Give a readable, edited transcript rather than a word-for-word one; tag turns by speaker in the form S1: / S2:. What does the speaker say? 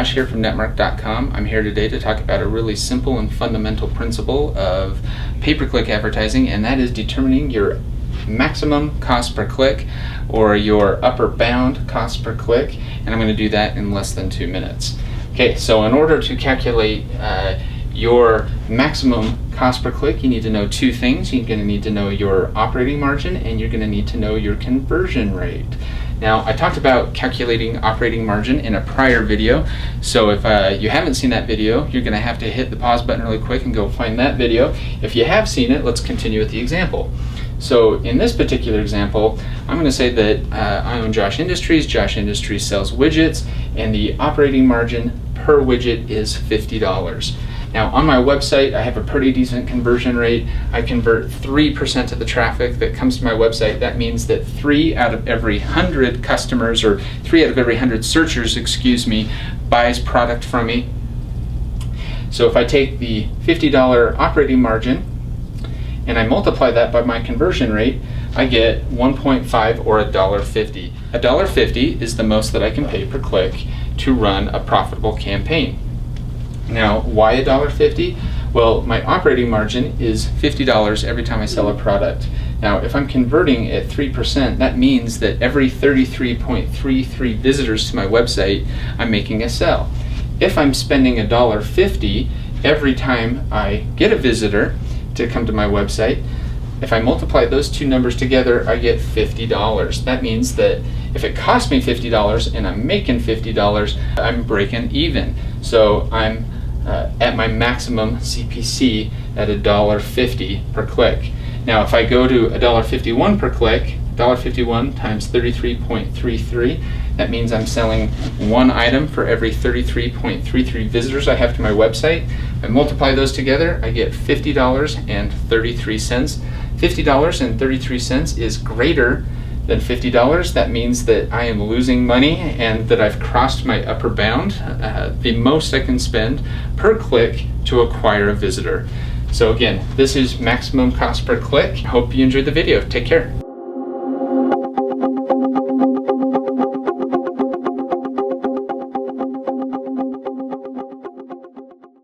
S1: Josh here from Netmark.com. I'm here today to talk about a really simple and fundamental principle of pay-per-click advertising, and that is determining your maximum cost per click or your upper bound cost per click, and I'm going to do that in less than 2 minutes. Okay, so in order to calculate your maximum cost per click, you need to know two things. You're going to need to know your operating margin, and you're going to need to know your conversion rate. Now, I talked about calculating operating margin in a prior video, so if you haven't seen that video, you're going to have to hit the pause button really quick and go find that video. If you have seen it, let's continue with the example. So in this particular example, I'm going to say that I own Josh Industries. Josh Industries sells widgets, and the operating margin per widget is $50. Now on my website, I have a pretty decent conversion rate. I convert 3% of the traffic that comes to my website. That means that 3 out of every 100 customers, or 3 out of every 100 searchers, buys product from me. So if I take the $50 operating margin and I multiply that by my conversion rate, I get 1.5 or $1.50. $1.50 is the most that I can pay per click to run a profitable campaign. Now, why $1.50? Well, my operating margin is $50 every time I sell a product. Now, if I'm converting at 3%, that means that every 33.33 visitors to my website, I'm making a sale. If I'm spending $1.50 every time I get a visitor to come to my website, if I multiply those two numbers together, I get $50. That means that if it costs me $50 and I'm making $50, I'm breaking even. So I'm at my maximum CPC at $1.50 per click. Now, if I go to $1.51 per click, $1.51 times 33.33, that means I'm selling one item for every 33.33 visitors I have to my website. I multiply those together, I get $50.33. $50.33 is greater than $50. That means that I am losing money and that I've crossed my upper bound, the most I can spend per click to acquire a visitor. So again, this is maximum cost per click. Hope you enjoyed the video. Take care.